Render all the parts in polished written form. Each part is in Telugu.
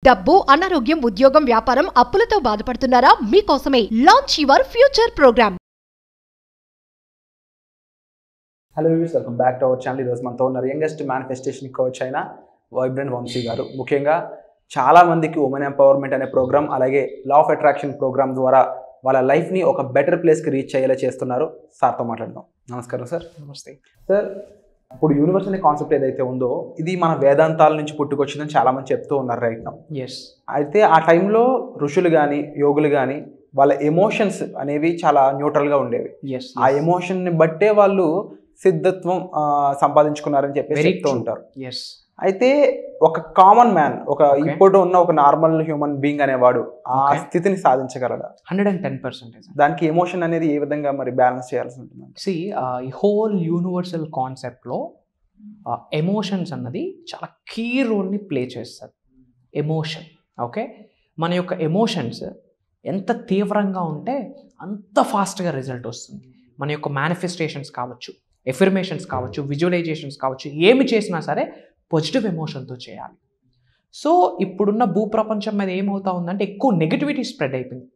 డబ్బు, అనారోగ్యం, ఉద్యోగం, వ్యాపారం, అప్పులతో బాధపడుతున్నారా? మీకోసమే launch your future programme. Hello viewers, welcome back to our channel. ఈరోజు మనతో ఉన్నారు యంగెస్ట్ మేనిఫెస్టేషన్ కోచ్ అయిన వైబ్రెంట్ వంశీ గారు. ముఖ్యంగా చాలామందికి ఉమెన్ ఎంపవర్మెంట్ అనే ప్రోగ్రామ్, అలాగే లా ఆఫ్ అట్రాక్షన్ ప్రోగ్రామ్ ద్వారా వాళ్ళ లైఫ్ని ఒక బెటర్ ప్లేస్కి రీచ్ అయ్యేలా చేస్తున్నారు. సార్తో మాట్లాడదాం. నమస్కారం సార్. నమస్తే సార్, ఇప్పుడు యూనివర్స్ అనే కాన్సెప్ట్ ఏదైతే ఉందో ఇది మన వేదాంతాల నుంచి పుట్టుకొచ్చిందని చాలామంది చెప్తూ ఉన్నారు రైట్ నౌ. ఎస్ అయితే ఆ టైంలో ఋషులు కానీ యోగులు కానీ వాళ్ళ ఎమోషన్స్ అనేవి చాలా న్యూట్రల్గా ఉండేవి. ఎస్ ఆ ఎమోషన్ని బట్టే వాళ్ళు సిద్ధత్వం సంపాదించుకున్నారని చెప్పి చెప్తూ ఉంటారు. ఎస్ అయితే ఒక కామన్ మ్యాన్, ఇప్పుడు ఉన్న ఒక నార్మల్ హ్యూమన్ బీయింగ్ అనేవాడు ఆ స్థితిని సాధించగలడా? 110%. దానికి ఎమోషన్ అనేది ఏ విధంగా మరి బ్యాలెన్స్ చేయాల్సి ఉంటుంది? ఈ హోల్ యూనివర్సల్ కాన్సెప్ట్లో ఎమోషన్స్ అన్నది చాలా కీ రోల్ని ప్లే చేస్తుంది. ఎమోషన్ ఓకే, మన యొక్క ఎమోషన్స్ ఎంత తీవ్రంగా ఉంటే అంత ఫాస్ట్గా రిజల్ట్ వస్తుంది. మన యొక్క మేనిఫెస్టేషన్స్ కావచ్చు, ఎఫర్మేషన్స్ కావచ్చు, విజువలైజేషన్స్ కావచ్చు, ఏమి చేసినా సరే పాజిటివ్ ఎమోషన్తో చేయాలి. సో ఇప్పుడున్న భూప్రపంచం మీద ఏమవుతా ఉందంటే ఎక్కువ నెగిటివిటీ స్ప్రెడ్ అయిపోయింది.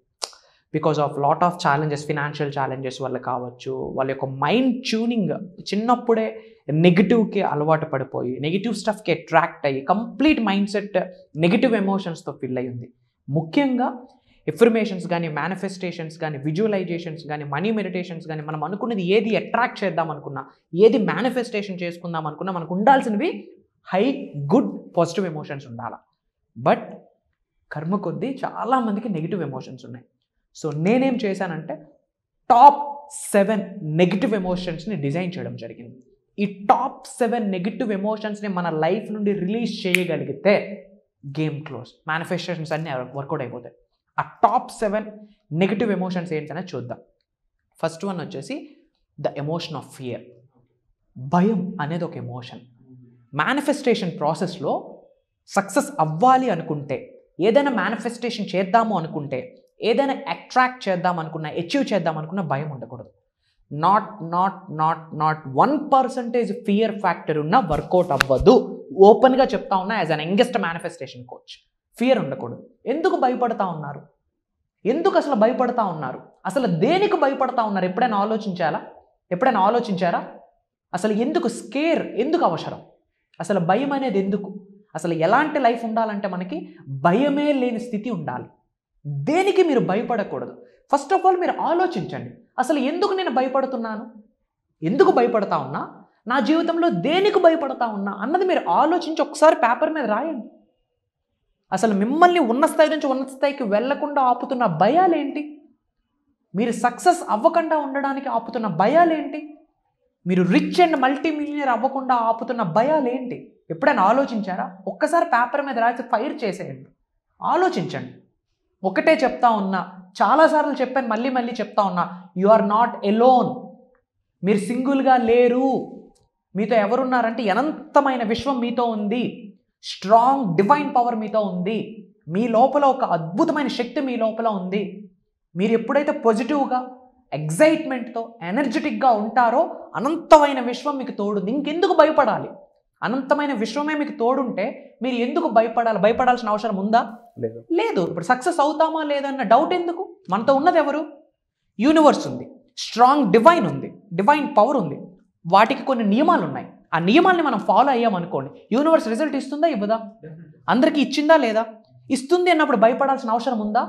Because of lot of challenges, financial challenges వల్ల కావచ్చు, వాళ్ళ యొక్క మైండ్ ట్యూనింగ్ చిన్నప్పుడే నెగిటివ్కి అలవాటు పడిపోయి నెగిటివ్ స్టఫ్కి అట్రాక్ట్ అయ్యి కంప్లీట్ మైండ్ సెట్ నెగిటివ్ ఎమోషన్స్తో ఫిల్ అయ్యి ఉంది. ముఖ్యంగా ఎఫర్మేషన్స్ కానీ, మేనిఫెస్టేషన్స్ కానీ, విజువలైజేషన్స్ కానీ, మనీ మెడిటేషన్స్ కానీ, మనం అనుకున్నది ఏది అట్రాక్ట్ చేద్దాం అనుకున్నా, ఏది మేనిఫెస్టేషన్ చేసుకుందాం అనుకున్నా, మనకు ఉండాల్సినవి హై గుడ్ పాజిటివ్ ఎమోషన్స్ ఉండాలి. బట్ కర్మ కొద్దీ చాలామందికి నెగిటివ్ ఎమోషన్స్ ఉన్నాయి. సో నేనేం చేశానంటే టాప్ 7 నెగిటివ్ ఎమోషన్స్ని డిజైన్ చేయడం జరిగింది. ఈ టాప్ 7 నెగిటివ్ ఎమోషన్స్ని మన లైఫ్ నుండి రిలీజ్ చేయగలిగితే గేమ్ క్లోజ్, మేనిఫెస్టేషన్స్ అన్నీ వర్కౌట్ అయిపోతాయి. ఆ టాప్ 7 నెగిటివ్ ఎమోషన్స్ ఏంటనే చూద్దాం. ఫస్ట్ వన్ వచ్చేసి ద ఎమోషన్ ఆఫ్ ఫియర్. భయం అనేది ఒక ఎమోషన్. మేనిఫెస్టేషన్ ప్రాసెస్లో సక్సెస్ అవ్వాలి అనుకుంటే, ఏదైనా మేనిఫెస్టేషన్ చేద్దాము అనుకుంటే, ఏదైనా అట్రాక్ట్ చేద్దాం అనుకున్నా, అచీవ్ చేద్దాం అనుకున్నా భయం ఉండకూడదు. నాట్ 1% ఫియర్ ఫ్యాక్టర్ ఉన్నా వర్కౌట్ అవ్వదు. ఓపెన్గా చెప్తా ఉన్నా as an youngest manifestation coach. Fear ఉండకూడదు. ఎందుకు భయపడతా ఉన్నారు? ఎందుకు అసలు భయపడతా ఉన్నారు? అసలు దేనికి భయపడతా ఉన్నారు? ఎప్పుడైనా ఆలోచించారా? అసలు ఎందుకు స్కేర్ ఎందుకు అవసరం? అసలు భయం అనేది ఎందుకు? అసలు ఎలాంటి లైఫ్ ఉండాలంటే మనకి భయమే లేని స్థితి ఉండాలి. దేనికి మీరు భయపడకూడదు. ఫస్ట్ ఆఫ్ ఆల్ మీరు ఆలోచించండి, అసలు ఎందుకు నేను భయపడుతున్నాను, ఎందుకు భయపడతా ఉన్నా, నా జీవితంలో దేనికి భయపడతా ఉన్నా అన్నది మీరు ఆలోచించి ఒకసారి పేపర్ మీద రాయండి. అసలు మిమ్మల్ని ఉన్న స్థాయి నుంచి ఉన్నత స్థాయికి వెళ్లకుండా ఆపుతున్న భయాలేంటి? మీరు సక్సెస్ అవ్వకుండా ఉండడానికి ఆపుతున్న భయాలేంటి? మీరు రిచ్ అండ్ మల్టీ మిలియనర్ అవ్వకుండా ఆపుతున్న భయాలేంటి? ఎప్పుడైనా ఆలోచించారా? ఒక్కసారి పేపర్ మీద రాసి ఫైర్ చేసేయండి. ఆలోచించండి. ఒకటే చెప్తా ఉన్నా, చాలాసార్లు చెప్పాను, మళ్ళీ చెప్తా ఉన్నా, యు ఆర్ నాట్ ఎలోన్. మీరు సింగిల్గా లేరు. మీతో ఎవరున్నారంటే అనంతమైన విశ్వం మీతో ఉంది. స్ట్రాంగ్ డివైన్ పవర్ మీతో ఉంది. మీ లోపల ఒక అద్భుతమైన శక్తి మీ లోపల ఉంది. మీరు ఎప్పుడైతే పాజిటివ్గా, ఎగ్జైట్మెంట్తో, ఎనర్జెటిక్గా ఉంటారో అనంతమైన విశ్వం మీకు తోడుంది. ఇంకెందుకు భయపడాలి? అనంతమైన విశ్వమే మీకు తోడుంటే మీరు ఎందుకు భయపడాలి? భయపడాల్సిన అవసరం ఉందా? లేదు. ఇప్పుడు సక్సెస్ అవుతామా లేదన్న డౌట్ ఎందుకు? మనతో ఉన్నది ఎవరు? యూనివర్స్ ఉంది, స్ట్రాంగ్ డివైన్ ఉంది, డివైన్ పవర్ ఉంది. వాటికి కొన్ని నియమాలు ఉన్నాయి. ఆ నియమాల్ని మనం ఫాలో అయ్యామనుకోండి, యూనివర్స్ రిజల్ట్ ఇస్తుందా ఇవ్వదా? అందరికీ ఇచ్చిందా లేదా? ఇస్తుంది అన్నప్పుడు భయపడాల్సిన అవసరం ఉందా?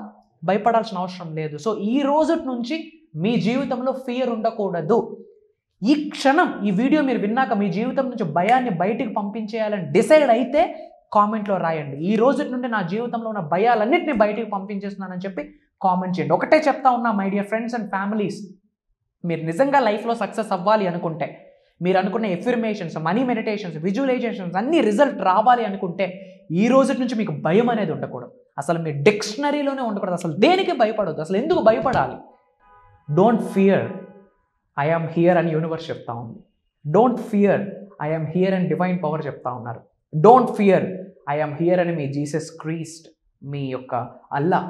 భయపడాల్సిన అవసరం లేదు. సో ఈ రోజు నుంచి మీ జీవితంలో ఫియర్ ఉండకూడదు. ఈ క్షణం ఈ వీడియో మీరు విన్నాక మీ జీవితం నుంచి భయాన్ని బయటికి పంపించేయాలని డిసైడ్ అయితే కామెంట్లో రాయండి. ఈ రోజు నుండి నా జీవితంలో ఉన్న భయాలన్నింటినీ బయటికి పంపించేస్తున్నానని చెప్పి కామెంట్ చేయండి. ఒకటే చెప్తా ఉన్నా my dear friends and families, మీరు నిజంగా లైఫ్లో సక్సెస్ అవ్వాలి అనుకుంటే, మీరు అనుకున్న ఎఫర్మేషన్స్, మనీ మెడిటేషన్స్, విజువలైజేషన్స్ అన్ని రిజల్ట్ రావాలి అనుకుంటే ఈ రోజు నుంచి మీకు భయం అనేది ఉండకూడదు. అసలు మీ డిక్షనరీలోనే ఉండకూడదు. అసలు దేనికి భయపడవద్దు. అసలు ఎందుకు భయపడాలి? Don't fear, I am here అని యూనివర్స్ చెప్తా ఉంది. Don't fear, I am here అని డివైన్ పవర్ చెప్తా ఉన్నారు. Don't fear, I am here అని మీ జీసస్ క్రీస్ట్, మీ యొక్క అల్లా,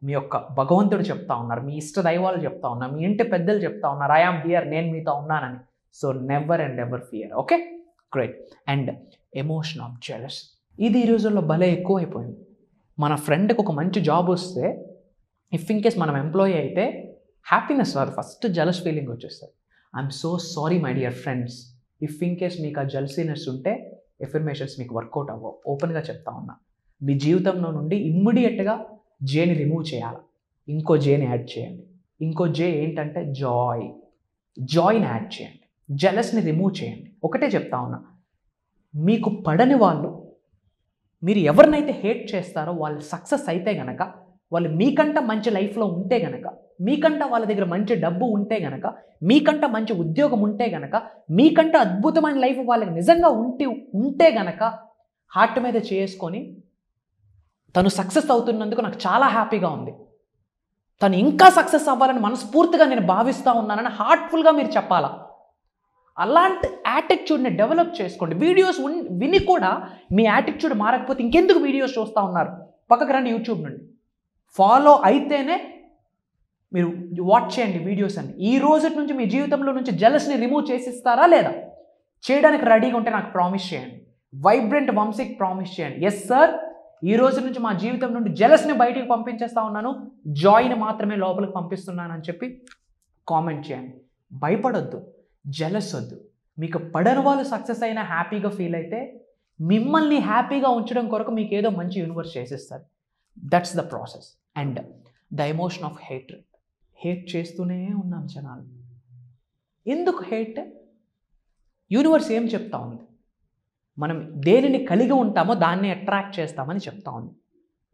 మీ యొక్క భగవంతుడు చెప్తా ఉన్నారు. మీ ఇష్ట దైవాలు చెప్తా ఉన్నారు. మీ ఇంటి పెద్దలు చెప్తా ఉన్నారు, ఐ ఆమ్ హియర్, నేను మీతో ఉన్నానని. So never and ever fear. Okay, great. And emotion of jealous, ఇది ఈ రోజుల్లో భలే ఎక్కువైపోయింది. మన ఫ్రెండ్కి ఒక మంచి జాబ్ వస్తే ఇఫ్ ఇన్ కేస్ మనం ఎంప్లాయీ అయితే హ్యాపీనెస్ రాదు, ఫస్ట్ జలస్ ఫీలింగ్ వచ్చేస్తుంది. I'm so sorry my dear friends, if in case మీకు ఆ జెలసీనెస్ ఉంటే ఎఫర్మేషన్స్ మీకు వర్కౌట్ అవ్వవు. ఓపెన్గా చెప్తా ఉన్నా. మీ జీవితంలో నుండి ఇమ్మీడియట్గా జేని రిమూవ్ చేయాలి, ఇంకో జేని యాడ్ చేయండి. ఇంకో జే ఏంటంటే జాయ్ని యాడ్ చేయండి, జెలస్ని రిమూవ్ చేయండి. ఒకటే చెప్తా ఉన్నా, మీకు పడని వాళ్ళు, మీరు ఎవరినైతే హేట్ చేస్తారో వాళ్ళు సక్సెస్ అయితే గనక, వాళ్ళు మీకంట మంచి లైఫ్లో ఉంటే గనక, మీకంట వాళ్ళ దగ్గర మంచి డబ్బు ఉంటే గనక, మీకంట మంచి ఉద్యోగం ఉంటే గనక, మీకంట అద్భుతమైన లైఫ్ వాళ్ళకి నిజంగా ఉంటే గనక హార్ట్ మీద చేసుకొని తను సక్సెస్ అవుతున్నందుకు నాకు చాలా హ్యాపీగా ఉంది, తను ఇంకా సక్సెస్ అవ్వాలని మనస్ఫూర్తిగా నేను భావిస్తూ ఉన్నానని హార్ట్ఫుల్గా మీరు చెప్పాలా. అలాంటి యాటిట్యూడ్ని డెవలప్ చేసుకోండి. వీడియోస్ విని కూడా మీ యాటిట్యూడ్ మారకపోతే ఇంకెందుకు వీడియోస్ చూస్తూ ఉన్నారు? పక్కకు రండి, యూట్యూబ్ నుండి ఫాలో అయితేనే మీరు వాచ్ చేయండి వీడియోస్ అన్ని. ఈ రోజు నుంచి మీ జీవితంలో నుంచి జెలస్ని రిమూవ్ చేసిస్తారా లేదా? చేయడానికి రెడీగా ఉంటే నాకు ప్రామిస్ చేయండి. వైబ్రెంట్ వంశీకి ప్రామిస్ చేయండి, ఎస్ సార్, ఈ రోజు నుంచి మా జీవితం నుండి జెలస్ని బయటికి పంపించేస్తా ఉన్నాను, జాయ్ని మాత్రమే లోపలికి పంపిస్తున్నాను అని చెప్పి కామెంట్ చేయండి. భయపడొద్దు, జెలస్ వద్దు. మీకు పడని వాళ్ళు సక్సెస్ అయినా హ్యాపీగా ఫీల్ అయితే మిమ్మల్ని హ్యాపీగా ఉంచడం కొరకు మీకు ఏదో మంచి యూనివర్స్ చేసిస్తారు. That's the process. And the emotion of hatred. Hate చేస్తూనే ఉన్నాం జనాలు. ఎందుకు హేట్? యూనివర్స్ ఏం చెప్తా ఉంది? మనం దేనిని కలిగి ఉంటామో దాన్ని అట్రాక్ట్ చేస్తామని చెప్తా ఉంది.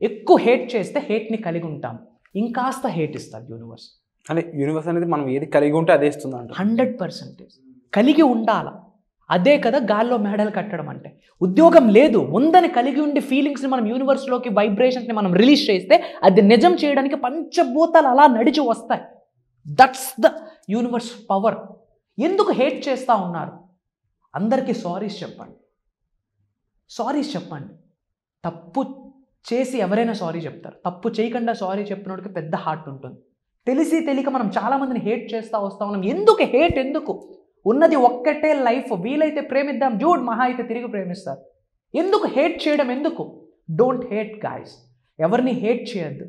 ఎక్కువ హేట్ చేస్తే హేట్ని కలిగి ఉంటాం, ఇంకాస్త హేట్ ఇస్తారు యూనివర్స్. అంటే యూనివర్స్ అనేది మనం ఏది కలిగి ఉంటే అదే ఇస్తుంది అంట. 100% కలిగి ఉండాల. అదే కదా గాల్లో మేడలు కట్టడం అంటే. ఉద్యోగం లేదు, ఉందని కలిగి ఉండి ఫీలింగ్స్ని మనం యూనివర్స్లోకి, వైబ్రేషన్స్ని మనం రిలీజ్ చేస్తే అది నిజం చేయడానికి పంచభూతాలు అలా నడిచి వస్తాయి. That's the universe power. ఎందుకు హేట్ చేస్తూ ఉన్నారు? అందరికీ సారీస్ చెప్పండి, సారీస్ చెప్పండి. తప్పు చేసి ఎవరైనా సారీ చెప్తారు, తప్పు చేయకుండా సారీ చెప్పినోడికి పెద్ద హార్ట్ ఉంటుంది. తెలిసి తెలియక మనం చాలామందిని హేట్ చేస్తూ వస్తూ ఉన్నాం. ఎందుకు హేట్? ఎందుకు? ఉన్నది ఒక్కటే లైఫ్, వీలైతే ప్రేమిద్దాం, జూడ్ మహా అయితే తిరిగి ప్రేమిస్తారు. ఎందుకు హేట్ చేయడం? ఎందుకు? Don't hate guys. ఎవరిని హేట్ చేయొద్దు.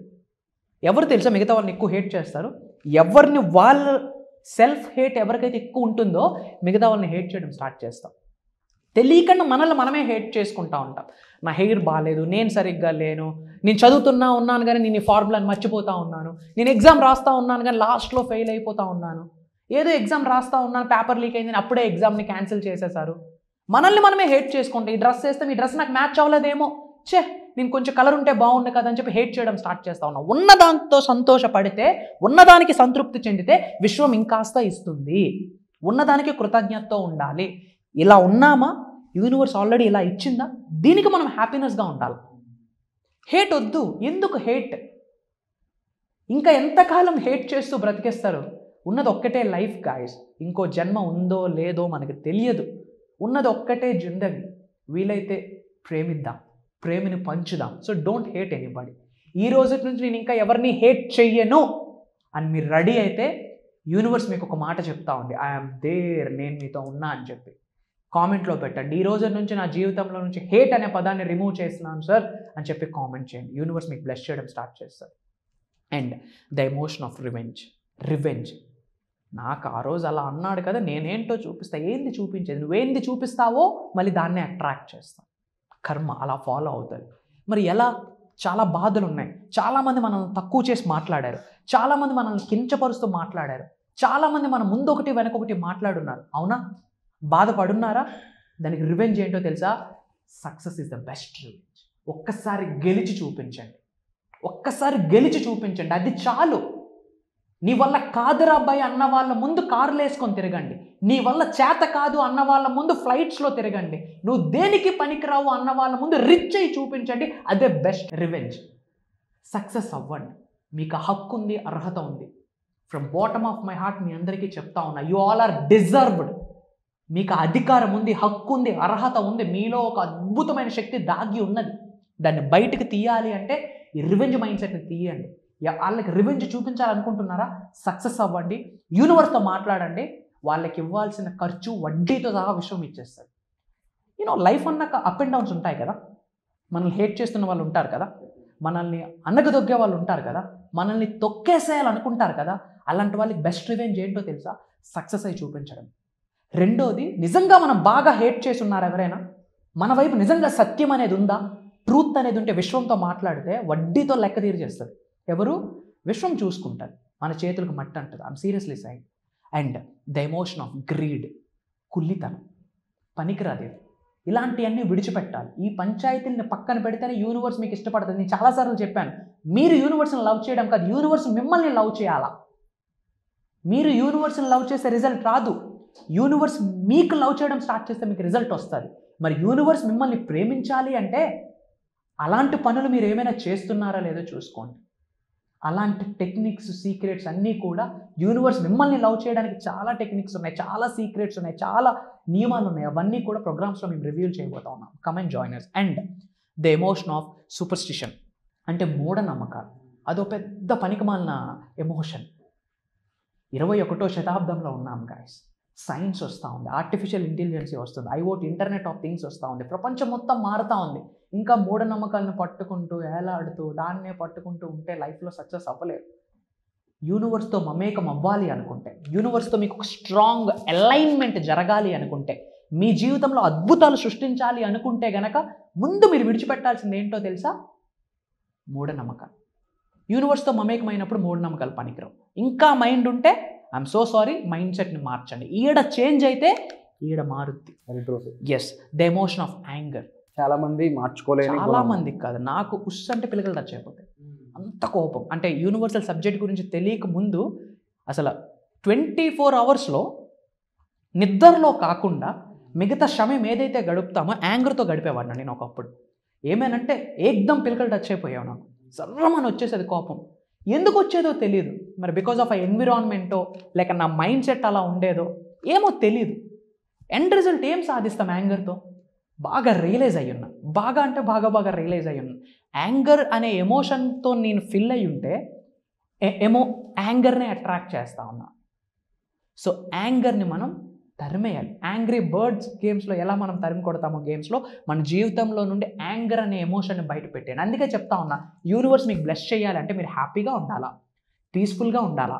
ఎవరు తెలుసా మిగతా వాళ్ళని ఎక్కువ హేట్ చేస్తారు? ఎవరిని వాళ్ళ సెల్ఫ్ హేట్ ఎవరికైతే ఎక్కువ ఉంటుందో మిగతా వాళ్ళని హేట్ చేయడం స్టార్ట్ చేస్తాం. తెలియకుండా మనల్ని మనమే హేట్ చేసుకుంటూ ఉంటాం. నా హెయిర్ బాగాలేదు, నేను సరిగ్గా లేను, నేను చదువుతున్నా ఉన్నాను కానీ నేను ఈ ఫార్ములాని మర్చిపోతూ ఉన్నాను, నేను ఎగ్జామ్ రాస్తూ ఉన్నాను కానీ లాస్ట్లో ఫెయిల్ అయిపోతూ ఉన్నాను, ఏదో ఎగ్జామ్ రాస్తూ ఉన్నాను పేపర్ లీక్ అయిందని అప్పుడే ఎగ్జామ్ని క్యాన్సిల్ చేసేసారు. మనల్ని మనమే హేట్ చేసుకుంటే, ఈ డ్రెస్ వేస్తే మీ డ్రెస్ నాకు మ్యాచ్ అవ్వలేదేమో, నేను కొంచెం కలర్ ఉంటే బాగుండే కదా అని చెప్పి హేట్ చేయడం స్టార్ట్ చేస్తూ ఉన్నాం. ఉన్నదాంతో సంతోషపడితే, ఉన్నదానికి సంతృప్తి చెందితే విశ్వం ఇంకాస్త ఇస్తుంది. ఉన్నదానికి కృతజ్ఞతతో ఉండాలి. ఇలా ఉన్నామా? యూనివర్స్ ఆల్రెడీ ఇలా ఇచ్చిందా? దీనికి మనం హ్యాపీనెస్గా ఉండాలి. హేట్ వద్దు. ఎందుకు హేట్? ఇంకా ఎంతకాలం హేట్ చేస్తూ బ్రతికేస్తారు? ఉన్నది ఒక్కటే లైఫ్ గాయస్. ఇంకో జన్మ ఉందో లేదో మనకు తెలియదు. ఉన్నది ఒక్కటే జిందగీ. వీలైతే ప్రేమిద్దాం, ప్రేమని పంచుదాం. So don't hate anybody. ఈ రోజు నుంచి నేను ఇంకా ఎవరిని హేట్ చెయ్యను అని మీరు రెడీ అయితే యూనివర్స్ మీకు ఒక మాట చెప్తా ఉంది, ఐఎమ్ దేర్, నేను మీతో ఉన్నా అని చెప్పి. కామెంట్లో పెట్టండి, ఈ రోజు నుంచి నా జీవితంలో నుంచి హేట్ అనే పదాన్ని రిమూవ్ చేస్తున్నాను సార్ అని చెప్పి కామెంట్ చేయండి. యూనివర్స్ మీకు బ్లెస్ చేయడం స్టార్ట్ చేస్తారు. And the emotion of revenge. నాకు ఆ రోజు అలా అన్నాడు కదా, నేనేంటో చూపిస్తా. ఏంది చూపించేది? నువ్వేంది చూపిస్తావో మళ్ళీ దాన్నే అట్రాక్ట్ చేస్తావు. కర్మ అలా ఫాలో అవుతుంది. మరి ఎలా? చాలా బాధలు ఉన్నాయి. చాలామంది మనల్ని తక్కువ చేసి మాట్లాడారు, చాలామంది మనల్ని కించపరుస్తూ మాట్లాడారు, చాలామంది మన ముందు ఒకటి వెనకొకటి మాట్లాడున్నారు. అవునా? బాధపడున్నారా? దానికి రివెంజ్ ఏంటో తెలుసా? Success is the best revenge. ఒక్కసారి గెలిచి చూపించండి, అది చాలు. నీ వల్ల కాదురా అబ్బాయి అన్న వాళ్ళ ముందు కార్లు వేసుకొని తిరగండి, నీ వల్ల చేత కాదు అన్న వాళ్ళ ముందు ఫ్లైట్స్లో తిరగండి, నువ్వు దేనికి పనికిరావు అన్న వాళ్ళ ముందు రిచ్ అయి చూపించండి. అదే బెస్ట్ రివెంజ్. సక్సెస్ అవ్వండి. మీకు హక్కు ఉంది, అర్హత ఉంది. From bottom of my heart మీ అందరికీ చెప్తా ఉన్నా, యు ఆల్ ఆర్ డిజర్వ్డ్. మీకు అధికారం ఉంది, హక్కు ఉంది, అర్హత ఉంది. మీలో ఒక అద్భుతమైన శక్తి దాగి ఉన్నది. దాన్ని బయటకు తీయాలి అంటే ఈ రివెంజ్ మైండ్ సెట్ని తీయండి. వాళ్ళకి రివెంజ్ చూపించాలనుకుంటున్నారా? సక్సెస్ అవ్వండి, యూనివర్స్తో మాట్లాడండి. వాళ్ళకి ఇవ్వాల్సిన ఖర్చు వడ్డీతో సహా విషయం ఇచ్చేస్తారు. లైఫ్ అన్నాక అప్ అండ్ డౌన్స్ ఉంటాయి కదా. మనల్ని హేట్ చేస్తున్న వాళ్ళు ఉంటారు కదా, మనల్ని అనగదొగ్గే వాళ్ళు ఉంటారు కదా, మనల్ని తొక్కేసేయాలనుకుంటారు కదా, అలాంటి వాళ్ళకి బెస్ట్ రివెంజ్ ఏంటో తెలుసా? సక్సెస్ అయి చూపించడం. రెండోది, నిజంగా మనం బాగా హేట్ చేసి ఉన్నారు ఎవరైనా, మన వైపు నిజంగా సత్యం అనేది ఉందా, ట్రూత్ అనేది ఉంటే విశ్వంతో మాట్లాడితే వడ్డీతో లెక్క తీర్చేస్తుంది. ఎవరు? విశ్వం చూసుకుంటారు. మన చేతులకు మట్టి అంటుంది. I'm seriously side. And the emotion of greed, కుల్లితనం, పనికిరాదు. ఇలాంటివన్నీ విడిచిపెట్టాలి. ఈ పంచాయతీని పక్కన పెడితేనే యూనివర్స్ మీకు ఇష్టపడుతుంది. నేను చాలాసార్లు చెప్పాను, మీరు యూనివర్స్ని లవ్ చేయడం కాదు, యూనివర్స్ మిమ్మల్ని లవ్ చేయాలా. మీరు యూనివర్స్ని లవ్ చేసే రిజల్ట్ రాదు, యూనివర్స్ మీకు లవ్ చేయడం స్టార్ట్ చేస్తే మీకు రిజల్ట్ వస్తుంది. మరి యూనివర్స్ మిమ్మల్ని ప్రేమించాలి అంటే అలాంటి పనులు మీరు ఏమైనా చేస్తున్నారా లేదో చూసుకోండి. అలాంటి టెక్నిక్స్, సీక్రెట్స్ అన్నీ కూడా యూనివర్స్ మిమ్మల్ని లవ్ చేయడానికి చాలా టెక్నిక్స్ ఉన్నాయి, చాలా సీక్రెట్స్ ఉన్నాయి, చాలా నియమాలు ఉన్నాయి. అవన్నీ కూడా ప్రోగ్రామ్స్లో మేము రివ్యూల్ చేయబోతా ఉన్నాం. Come and join us. And the emotion of superstition, అంటే మూఢనమ్మకాలు. అదో పెద్ద పనికిమాలిన ఎమోషన్. 21వ శతాబ్దంలో ఉన్నాం గాయస్. సైన్స్ వస్తూ ఉంది, ఆర్టిఫిషియల్ ఇంటెలిజెన్సీ వస్తుంది, ఐఓటీ, ఇంటర్నెట్ ఆఫ్ థింగ్స్ వస్తూ ఉంది, ప్రపంచం మొత్తం మారుతూ ఉంది. ఇంకా మూఢనమ్మకాలను పట్టుకుంటూ ఏలాడుతూ దాన్నే పట్టుకుంటూ ఉంటే లైఫ్లో సక్సెస్ అవ్వలేదు. యూనివర్స్తో మమేకం అవ్వాలి అనుకుంటే, యూనివర్స్తో మీకు ఒక స్ట్రాంగ్ అలైన్మెంట్ జరగాలి అనుకుంటే, మీ జీవితంలో అద్భుతాలు సృష్టించాలి అనుకుంటే గనక ముందు మీరు విడిచిపెట్టాల్సింది ఏంటో తెలుసా? మూఢనమ్మకాలు. యూనివర్స్తో మమేకమైనప్పుడు మూఢనమ్మకాలు పనికిరావు. ఇంకా మైండ్ ఉంటే ఐఎమ్ సో సారీ, మైండ్ సెట్ని మార్చండి. ఈడ చేంజ్ అయితే ఈడ మారుద్ది. Yes, the emotion of anger. చాలా మంది మార్చుకోలేని, చాలా మందికి కాదు, నాకు ఉస్ అంటే పిల్లలు టచ్ అయిపోతాయి, అంత కోపం. అంటే యూనివర్సల్ సబ్జెక్ట్ గురించి తెలియక ముందు అసలు 24 అవర్స్లో నిద్రలో కాకుండా మిగతా సమయం ఏదైతే గడుపుతామో యాంగర్తో గడిపేవాడిని నేను ఒకప్పుడు. ఏమేనంటే ఏకదం పిల్లలు టచ్ అయిపోయావు, నాకు సర్రమని వచ్చేసేది కోపం. ఎందుకు వచ్చేదో తెలియదు, మరి బికాజ్ ఆఫ్ ఆ ఎన్విరాన్మెంటో లేక నా మైండ్ సెట్ అలా ఉండేదో ఏమో తెలియదు. ఎండ్ రిజల్ట్ ఏం సాధిస్తాం యాంగర్తో? బాగా రియలైజ్ అయ్యి ఉన్నా, బాగా అంటే బాగా రియలైజ్ అయ్యి ఉన్నా. యాంగర్ అనే ఎమోషన్తో నేను ఫిల్ అయ్యి ఉంటే యాంగర్ని అట్రాక్ట్ చేస్తా ఉన్నా. సో యాంగర్ని మనం తరిమేయాలి. యాంగ్రీ బర్డ్స్ గేమ్స్లో ఎలా మనం తరిమి కొడతామో గేమ్స్లో మన జీవితంలో నుండి యాంగర్ అనే ఎమోషన్ని బయట పెట్టాను. అందుకే చెప్తా ఉన్నా, యూనివర్స్ మీకు బ్లెస్ చేయాలంటే మీరు హ్యాపీగా ఉండాలా, పీస్ఫుల్గా ఉండాలా,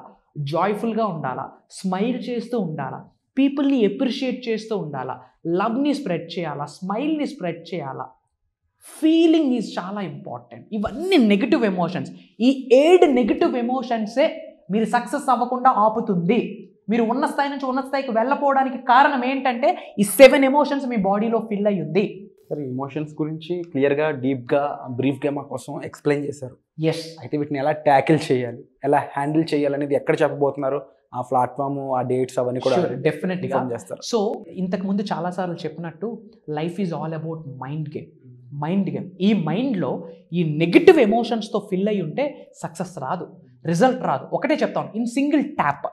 జాయ్ఫుల్గా ఉండాలా, స్మైల్ చేస్తూ ఉండాలా, పీపుల్ని ఎప్రిషియేట్ చేస్తూ ఉండాలా, లవ్ని స్ప్రెడ్ చేయాలా, స్మైల్ని స్ప్రెడ్ చేయాలా. ఫీలింగ్ ఈజ్ చాలా ఇంపార్టెంట్. ఇవన్నీ నెగిటివ్ ఎమోషన్స్. ఈ 7 నెగిటివ్ ఎమోషన్సే మీరు సక్సెస్ అవ్వకుండా ఆపుతుంది. మీరు ఉన్న స్థాయి నుంచి ఉన్న స్థాయికి వెళ్ళపోవడానికి కారణం ఏంటంటే ఈ 7 ఎమోషన్స్ మీ బాడీలో ఫిల్ అయ్యి ఉంది. సరే, ఎమోషన్స్ గురించి క్లియర్గా, డీప్గా, బ్రీఫ్గా మా కోసం ఎక్స్ప్లెయిన్ చేశారు. ఎస్. అయితే వీటిని ఎలా ట్యాకిల్ చేయాలి, ఎలా హ్యాండిల్ చేయాలనేది ఎక్కడ చెప్పబోతున్నారు, ఆ ప్లాట్ఫామ్, ఆ డేట్స్ అవన్నీ కూడా డెఫినెట్గా చేస్తారు. సో ఇంతకుముందు చాలాసార్లు చెప్పినట్టు life is all about mind game. ఈ మైండ్లో ఈ నెగిటివ్ ఎమోషన్స్తో ఫిల్ అయ్యి ఉంటే సక్సెస్ రాదు, రిజల్ట్ రాదు. ఒకటే చెప్తాను, ఇన్ సింగిల్ ట్యాప్.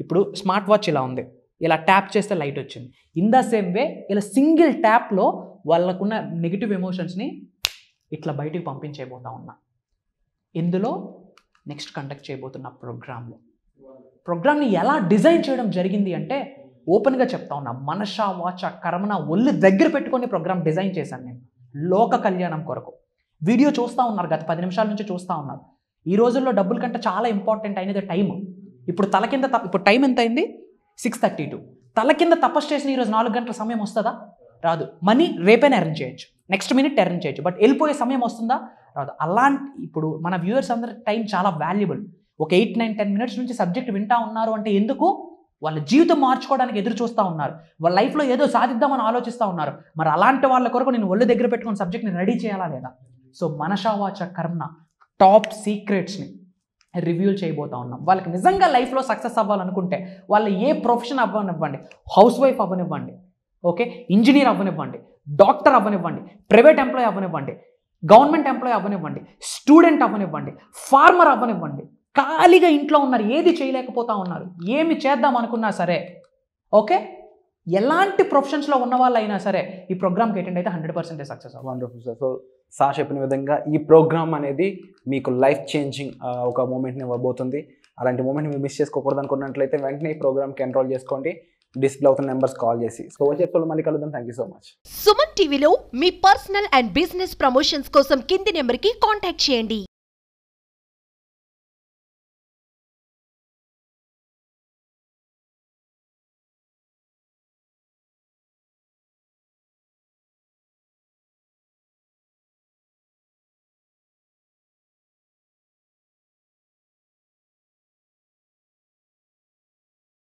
ఇప్పుడు స్మార్ట్ వాచ్ ఇలా ఉంది, ఇలా ట్యాప్ చేస్తే లైట్ వచ్చింది. ఇన్ ద సేమ్ వే ఇలా సింగిల్ ట్యాప్లో వాళ్ళకున్న నెగిటివ్ ఎమోషన్స్ని ఇట్లా బయటికి పంపించేయబోతా ఉన్నా. ఇందులో నెక్స్ట్ కండక్ట్ చేయబోతున్న ప్రోగ్రామ్ని ఎలా డిజైన్ చేయడం జరిగింది అంటే ఓపెన్గా చెప్తా ఉన్నా, మనస వాచ కర్మన ఒళ్ళు దగ్గర పెట్టుకొని ప్రోగ్రామ్ డిజైన్ చేశాను నేను, లోక కళ్యాణం కొరకు. వీడియో చూస్తూ ఉన్నారు, గత 10 నిమిషాల నుంచి చూస్తూ ఉన్నారు. ఈ రోజుల్లో డబ్బుల కంటే చాలా ఇంపార్టెంట్ అయినది టైం. ఇప్పుడు తల కింద ఇప్పుడు టైం ఎంత అయింది? 6:32. తల కింద తపస్సు చేసిన ఈరోజు 4 గంటల సమయం వస్తుందా? రాదు. మనీ రేపైనా ఎర్న్ చేయొచ్చు, నెక్స్ట్ మినిట్ ఎర్న్ చేయొచ్చు, బట్ వెళ్ళిపోయే సమయం వస్తుందా? రాదు. అలాంటి ఇప్పుడు మన వ్యూవర్స్ అందరి టైం చాలా వాల్యుబుల్. ఒక 8, 9, 10 మినిట్స్ నుంచి సబ్జెక్ట్ వింటా ఉన్నారు అంటే ఎందుకు? వాళ్ళ జీవితం మార్చుకోవడానికి ఎదురు చూస్తూ ఉన్నారు, వాళ్ళ లైఫ్లో ఏదో సాధిద్దామని ఆలోచిస్తూ ఉన్నారు. మరి అలాంటి వాళ్ళ కొరకు నేను ఒళ్ళు దగ్గర పెట్టుకుని సబ్జెక్ట్ని రెడీ చేయాలా లేదా? సో మనసావాచ కర్మ టాప్ సీక్రెట్స్ని రివ్యూల్ చేయబోతా ఉన్నాం. వాళ్ళకి నిజంగా లైఫ్లో సక్సెస్ అవ్వాలనుకుంటే వాళ్ళు ఏ ప్రొఫెషన్ అవ్వనివ్వండి, హౌస్ వైఫ్ అవ్వనివ్వండి, ఓకే, ఇంజనీర్ అవ్వనివ్వండి, డాక్టర్ అవ్వనివ్వండి, ప్రైవేట్ ఎంప్లాయీ అవ్వనివ్వండి, గవర్నమెంట్ ఎంప్లాయీ అవ్వనివ్వండి, స్టూడెంట్ అవ్వనివ్వండి, ఫార్మర్ అవ్వనివ్వండి, ఖాళీగా ఇంట్లో ఉన్నారు, ఏది చేయలేకపోతా ఉన్నారు, ఏమి చేద్దాం అనుకున్నా సరే, ఓకే, ఎలాంటి ప్రొఫెషన్స్లో ఉన్న వాళ్ళు అయినా సరే ఈ ప్రోగ్రామ్కి అటెండ్ అయితే 100% సక్సెస్ అవ్వాలి. Wonderful sir. సో సార్ చెప్పిన విధంగా ఈ ప్రోగ్రామ్ అనేది మీకు లైఫ్ చేంజింగ్ ఒక మూమెంట్ని ఇవ్వబోతుంది. అలాంటి మూమెంట్ మీరు మిస్ చేసుకోకూడదు అనుకున్నట్లయితే వెంటనే ఈ ప్రోగ్రామ్కి ఎన్రోల్ చేసుకోండి. డిస్ప్లే అవుతున్న నెంబర్స్ కాల్ చేసి. సో వచ్చే ఎపిసోడ్లో మళ్ళీ కలుద్దాం. Thank you so much. Suman టీవీలో మీ పర్సనల్ అండ్ బిజినెస్ ప్రమోషన్స్ కోసం కింది నెంబర్కి కాంటాక్ట్ చేయండి.